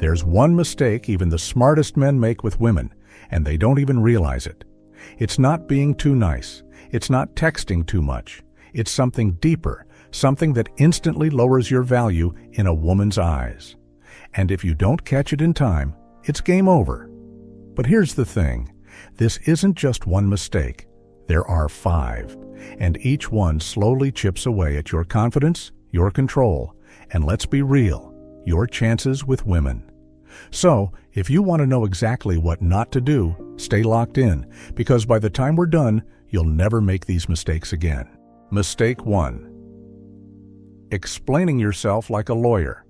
There's one mistake even the smartest men make with women, and they don't even realize it. It's not being too nice. It's not texting too much. It's something deeper, something that instantly lowers your value in a woman's eyes. And if you don't catch it in time, it's game over. But here's the thing. This isn't just one mistake. There are 5, and each one slowly chips away at your confidence, your control, and let's be real, your chances with women. So, if you want to know exactly what not to do, stay locked in, because by the time we're done, you'll never make these mistakes again. Mistake 1. Explaining yourself like a lawyer.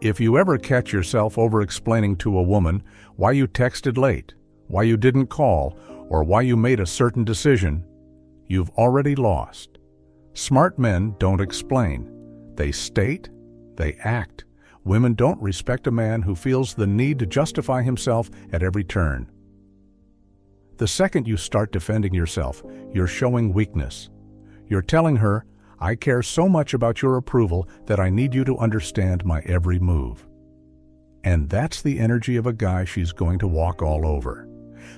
If you ever catch yourself over-explaining to a woman why you texted late, why you didn't call, or why you made a certain decision, you've already lost. Smart men don't explain. They state, they act. Women don't respect a man who feels the need to justify himself at every turn. The second you start defending yourself, you're showing weakness. You're telling her, I care so much about your approval that I need you to understand my every move. And that's the energy of a guy she's going to walk all over.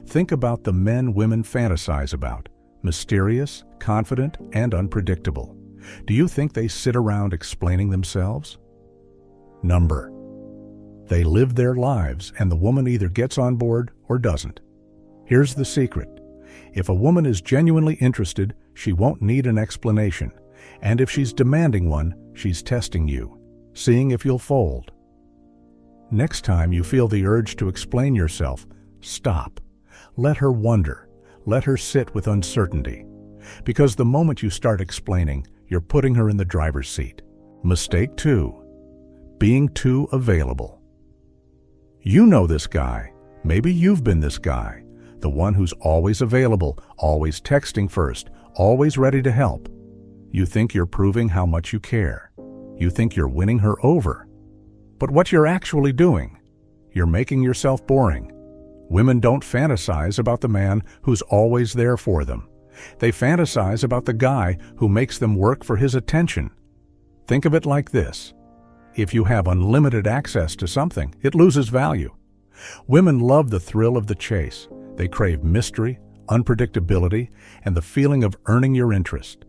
Think about the men women fantasize about. Mysterious, confident, and unpredictable. Do you think they sit around explaining themselves? Number. They live their lives, and the woman either gets on board or doesn't. Here's the secret. If a woman is genuinely interested, she won't need an explanation. And if she's demanding one, she's testing you, seeing if you'll fold. Next time you feel the urge to explain yourself, stop. Let her wonder. Let her sit with uncertainty. Because the moment you start explaining, you're putting her in the driver's seat. Mistake 2. Being too available. You know this guy. Maybe you've been this guy. The one who's always available, always texting first, always ready to help. You think you're proving how much you care. You think you're winning her over. But what you're actually doing, you're making yourself boring. Women don't fantasize about the man who's always there for them. They fantasize about the guy who makes them work for his attention. Think of it like this. If you have unlimited access to something, it loses value. Women love the thrill of the chase. They crave mystery, unpredictability, and the feeling of earning your interest.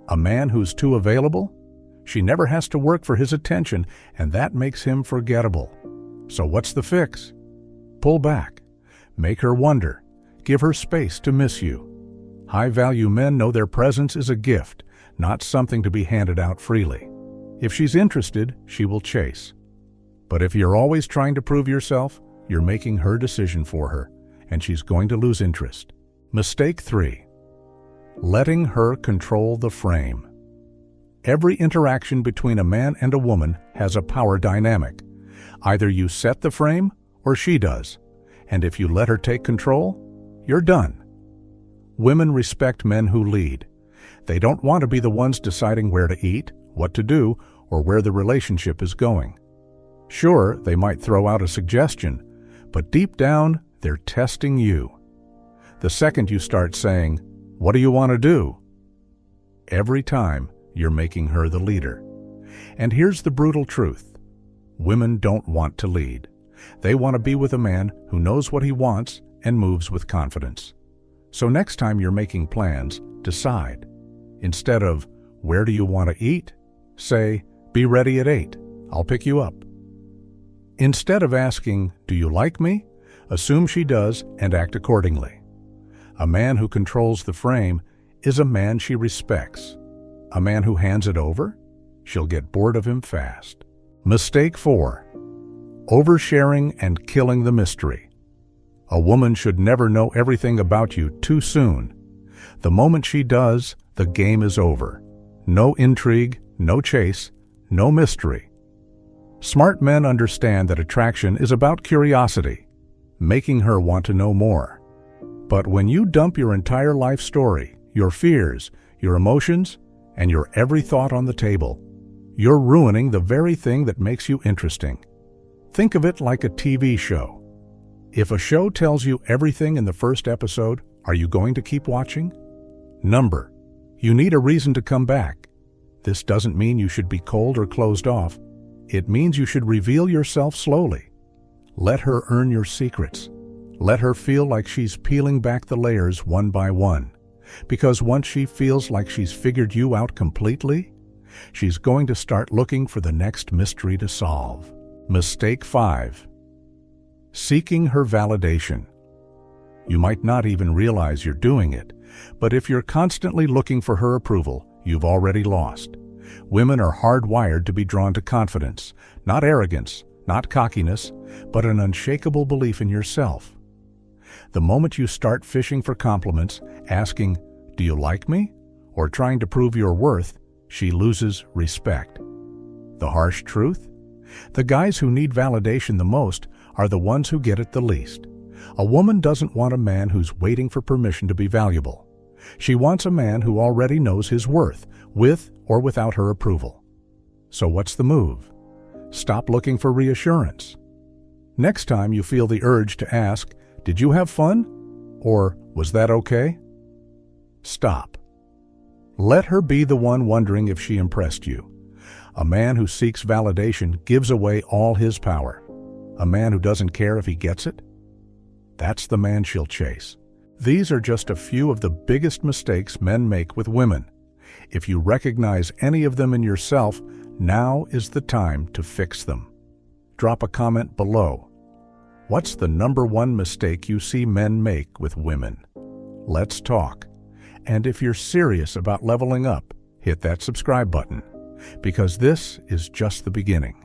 A man who's too available? She never has to work for his attention, and that makes him forgettable. So what's the fix? Pull back. Make her wonder. Give her space to miss you. High-value men know their presence is a gift, not something to be handed out freely. If she's interested, she will chase. But if you're always trying to prove yourself, you're making her decision for her, and she's going to lose interest. Mistake 3. Letting her control the frame. Every interaction between a man and a woman has a power dynamic. Either you set the frame, or she does. And if you let her take control, you're done. Women respect men who lead. They don't want to be the ones deciding where to eat, what to do, or where the relationship is going. Sure, they might throw out a suggestion, but deep down, they're testing you. The second you start saying, "What do you want to do?" every time, you're making her the leader. And here's the brutal truth. Women don't want to lead. They want to be with a man who knows what he wants and moves with confidence. So next time you're making plans, decide. Instead of, "Where do you want to eat?" say, "Be ready at 8. I'll pick you up." Instead of asking, "Do you like me?" assume she does and act accordingly. A man who controls the frame is a man she respects. A man who hands it over, she'll get bored of him fast. Mistake 4. Oversharing and killing the mystery. A woman should never know everything about you too soon. The moment she does, the game is over. No intrigue, no chase, no mystery. Smart men understand that attraction is about curiosity, making her want to know more. But when you dump your entire life story, your fears, your emotions, and your every thought on the table, you're ruining the very thing that makes you interesting. Think of it like a TV show. If a show tells you everything in the first episode, are you going to keep watching? Number. You need a reason to come back. This doesn't mean you should be cold or closed off. It means you should reveal yourself slowly. Let her earn your secrets. Let her feel like she's peeling back the layers one by one. Because once she feels like she's figured you out completely, she's going to start looking for the next mystery to solve. Mistake 5. Seeking her validation. You might not even realize you're doing it, but if you're constantly looking for her approval, you've already lost. Women are hardwired to be drawn to confidence, not arrogance, not cockiness, but an unshakable belief in yourself. The moment you start fishing for compliments, asking, "Do you like me?" or trying to prove your worth, she loses respect. The harsh truth? The guys who need validation the most are the ones who get it the least. A woman doesn't want a man who's waiting for permission to be valuable. She wants a man who already knows his worth, with or without her approval. So what's the move? Stop looking for reassurance. Next time you feel the urge to ask, "Did you have fun?" or "Was that okay?" Stop. Let her be the one wondering if she impressed you. A man who seeks validation gives away all his power. A man who doesn't care if he gets it? That's the man she'll chase. These are just a few of the biggest mistakes men make with women. If you recognize any of them in yourself, now is the time to fix them. Drop a comment below. What's the #1 mistake you see men make with women? Let's talk. And if you're serious about leveling up, hit that subscribe button, because this is just the beginning.